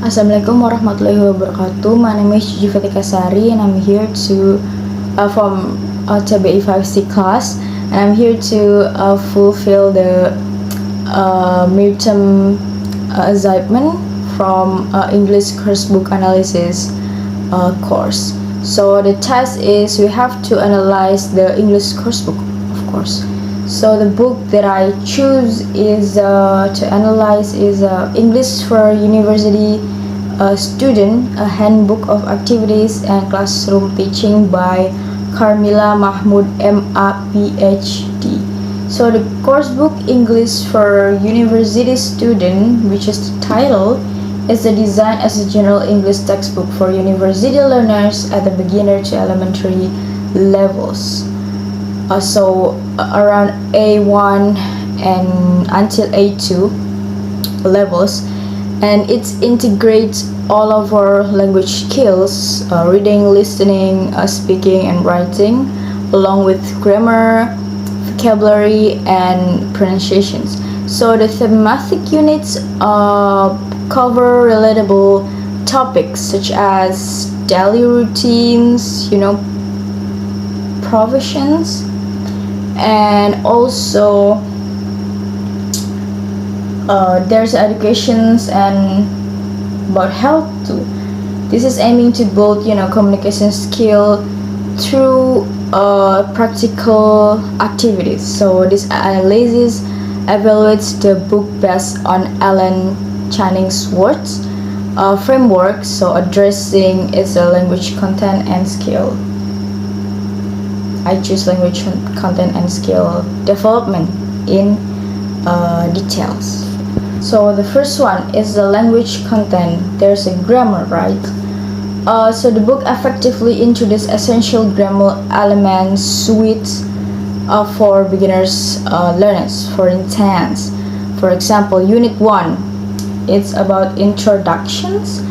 Assalamualaikum warahmatullahi wabarakatuh. My name is Juju Fatikha Sari and I'm here to from TBE 5C class, and I'm here to fulfill the midterm assignment from English Coursebook analysis course. So the task is we have to analyze the English Coursebook, of course. So the book that I choose is to analyze is English for University Student, a handbook of activities and classroom teaching by Carmila Mahmud M.Pd. So the course book English for University Student, which is the title, is designed as a general English textbook for university learners at the beginner to elementary levels. So around A1 and until A2 levels, and it integrates all of our language skills, reading, listening, speaking and writing, along with grammar, vocabulary and pronunciations. So the thematic units cover relatable topics such as daily routines, professions, and also there's educations and about health too. This is aiming to build communication skill through practical activities. So this analysis evaluates the book based on Alan Cunningsworth's framework, so addressing its language content and skill. I choose language content and skill development in details. So the first one is the language content. There's a grammar, right? So the book effectively introduces essential grammar elements suites for beginners learners. For instance, for example, Unit 1, it's about introductions.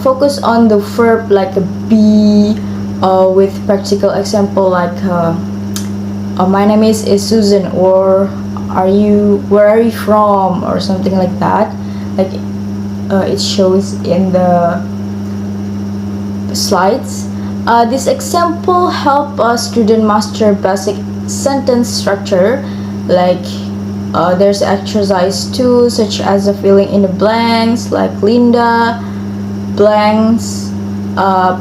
Focus on the verb like a be, with practical example like my name is Susan, or where are you from, or something like that, like it shows in the slides. This example help a student master basic sentence structure, like there's exercise 2 such as filling in the blanks, like Linda blanks,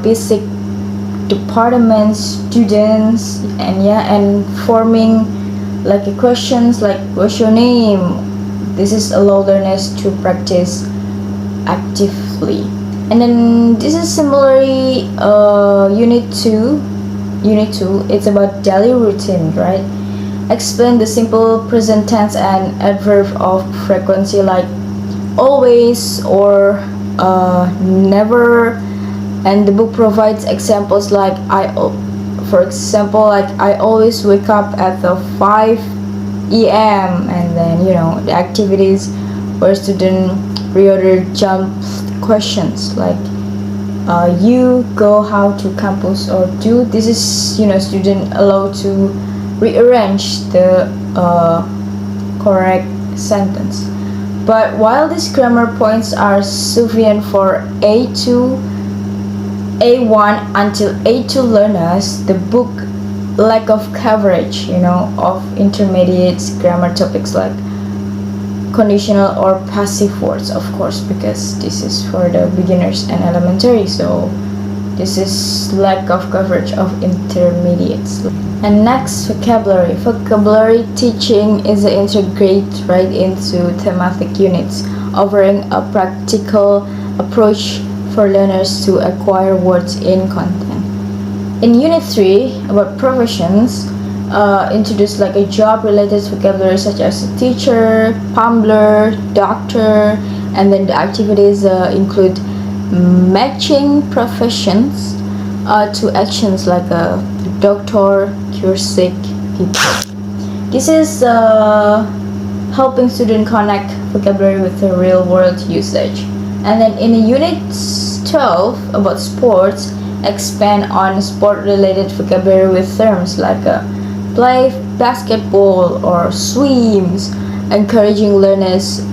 basic department students, and forming like questions like what's your name. This is allow learners to practice actively. And then this is similarly unit 2, it's about daily routine, right? Explain the simple present tense and adverb of frequency like always or never. And the book provides examples like for example, like I always wake up at the 5 a.m. and then the activities where student reorder jump questions like you go how to campus, or do this is student allowed to rearrange the correct sentence. But while these grammar points are sufficient for A1 until A2 learners, the book lack of coverage of intermediate grammar topics like conditional or passive words, of course, because this is for the beginners and elementary, so this is lack of coverage of intermediates. And next, vocabulary teaching is integrated right into thematic units, offering a practical approach for learners to acquire words in content. In Unit 3, about professions, introduce like a job related vocabulary such as teacher, plumber, doctor, and then the activities include matching professions to actions like a doctor, cure sick people. This is helping students connect vocabulary with the real world usage. And then in Unit 12 about sports, expand on sport related vocabulary with terms like play basketball or swims, encouraging learners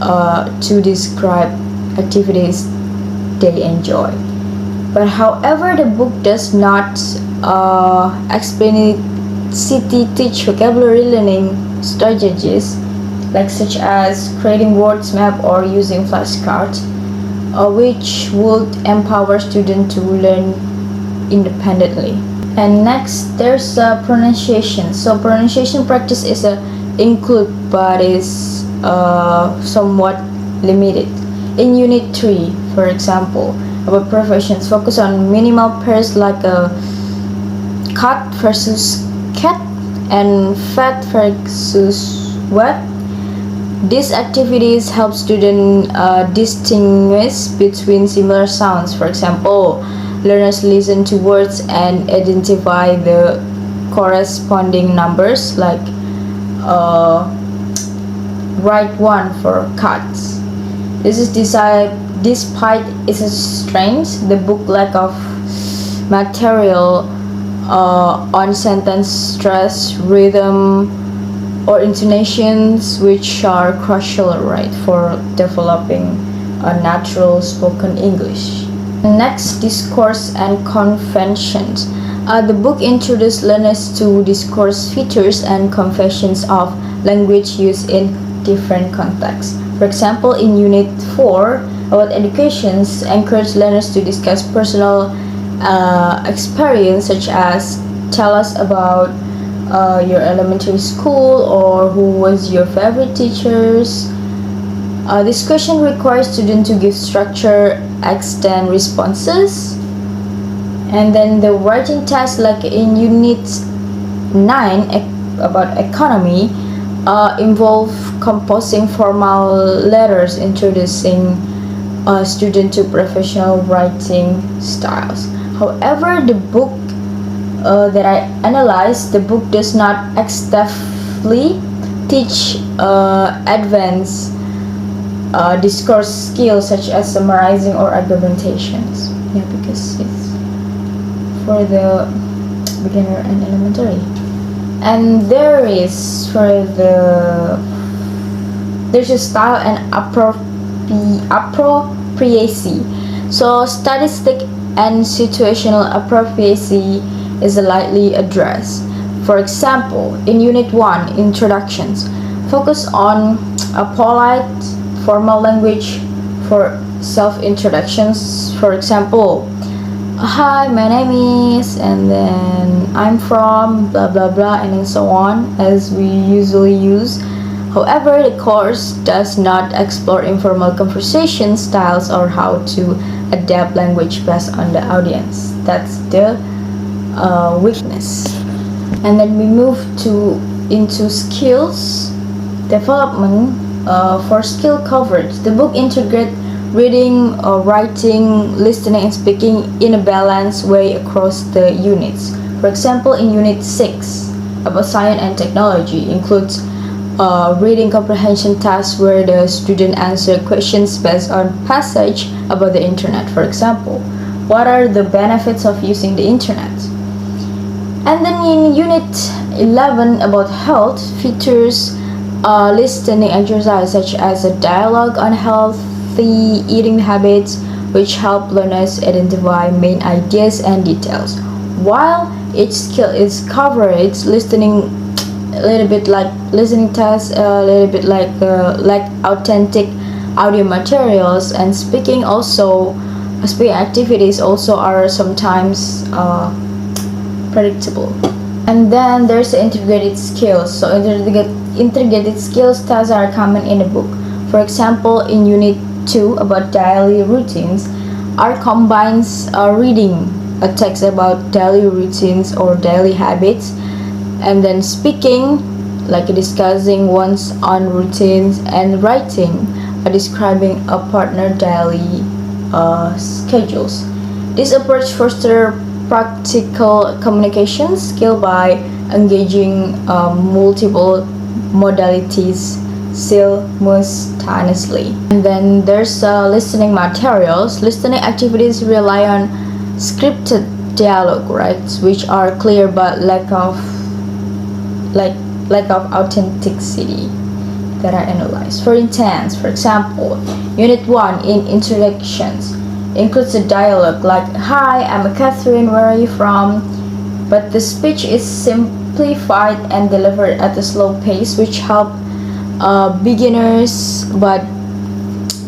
to describe activities they enjoy. But however, the book does not explicitly teach vocabulary learning strategies, like such as creating words map or using flashcards, which would empower students to learn independently. And next, there's pronunciation. So pronunciation practice is include, but is somewhat limited. In Unit 3, for example, about professions, focus on minimal pairs like a cat versus cat and fat versus what. These activities help students distinguish between similar sounds. For example, learners listen to words and identify the corresponding numbers, like write one for cats. This is despite its strengths, the book lack of material on sentence stress, rhythm, or intonations, which are crucial, right, for developing a natural spoken English. Next, discourse and conventions. The book introduces learners to discourse features and conventions of language use in different contexts. For example, in Unit 4, about educations, encourage learners to discuss personal experience, such as tell us about your elementary school or who was your favorite teachers. This question requires students to give structure, extend responses. And then the writing task, like in Unit 9 about economy, involve composing formal letters introducing student to professional writing styles. However, the book that I analyzed, the book does not extensively teach advanced discourse skills such as summarizing or argumentations. Yeah, because it's for the beginner and elementary. And there's a style and appropriacy. So statistic and situational appropriacy is lightly addressed. For example, in Unit 1, Introductions, focus on a polite, formal language for self-introductions. For example, hi, my name is, and then I'm from, blah blah blah, and then so on, as we usually use. However, the course does not explore informal conversation styles or how to adapt language based on the audience. That's the weakness. And then we move into skills development. For skill coverage, the book integrates reading, writing, listening, and speaking in a balanced way across the units. For example, in Unit 6 about science and technology, includes reading comprehension tasks where the student answer questions based on passage about the internet. For example, what are the benefits of using the internet? And then in Unit 11 about health, features listening exercise such as a dialogue on healthy eating habits, which help learners identify main ideas and details. While each skill is coverage, listening a little bit like listening tests, a little bit like authentic audio materials, and speaking activities also are sometimes predictable. And then there's the integrated skills. So integrated skills tasks are common in the book. For example, in Unit 2 about daily routines, art combines reading a text about daily routines or daily habits, and then speaking, like discussing one's own routines, and writing, describing a partner daily schedules. This approach fosters practical communication skill by engaging multiple modalities simultaneously. And then there's listening materials. Listening activities rely on scripted dialogue, right, which are clear but lack of authenticity. that I analyzed. For instance, for example, Unit 1 in Introductions includes a dialogue like, "Hi, I'm Catherine, where are you from?" But the speech is simplified and delivered at a slow pace, which help beginners but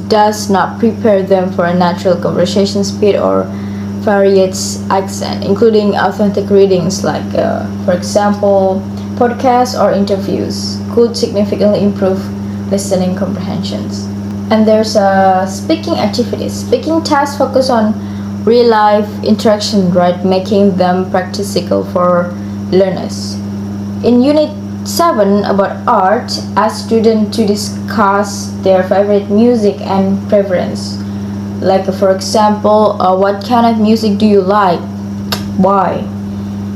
does not prepare them for a natural conversation speed or varied accent, including authentic readings like, for example, podcasts or interviews could significantly improve listening comprehensions. And there's speaking activities. Speaking tasks focus on real life interaction, right, making them practical for learners. In Unit 7 about art, ask students to discuss their favorite music and preference. Like, for example, what kind of music do you like? Why?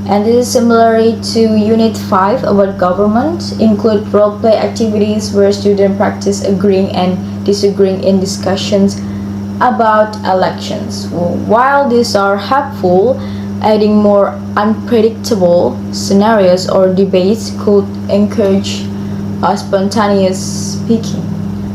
And this is similarly to Unit 5 about government. Include role-play activities where students practice agreeing and disagreeing in discussions about elections. While these are helpful, adding more unpredictable scenarios or debates could encourage spontaneous speaking.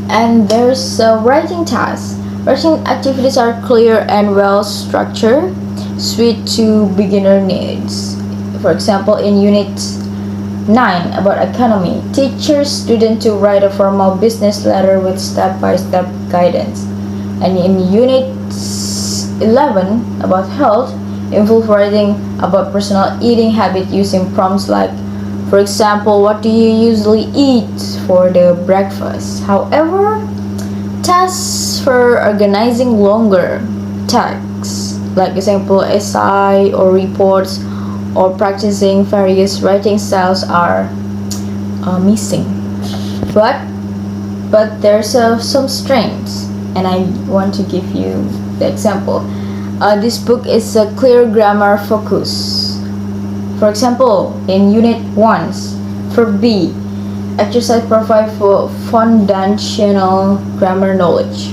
And there's writing tasks. Writing activities are clear and well structured, suited to beginner needs. For example, in Unit 9 about economy, teach students to write a formal business letter with step-by-step guidance. And in Unit 11 about health, involve writing about personal eating habit using prompts like, for example, what do you usually eat for the breakfast? However, tasks for organizing longer texts, like example essay or reports, or practicing various writing styles are missing. But there's some strengths, and I want to give you the example. This book is a clear grammar focus. For example, in Unit 1, for B, exercise provide for foundational grammar knowledge.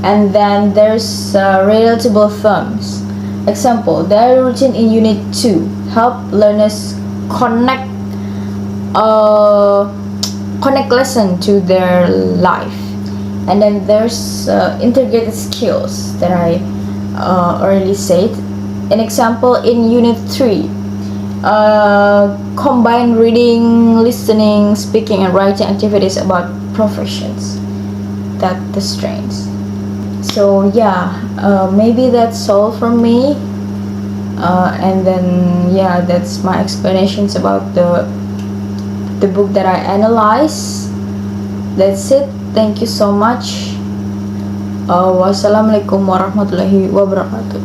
And then there's relatable terms. Example, daily routine in Unit 2 help learners connect lesson to their life. And then there's integrated skills that I already said. An example in Unit 3, combine reading, listening, speaking, and writing activities about professions. That the strengths. So yeah, maybe that's all from me. And then yeah, that's my explanations about the book that I analyzed. That's it. Thank you so much. Wassalamualaikum warahmatullahi wabarakatuh.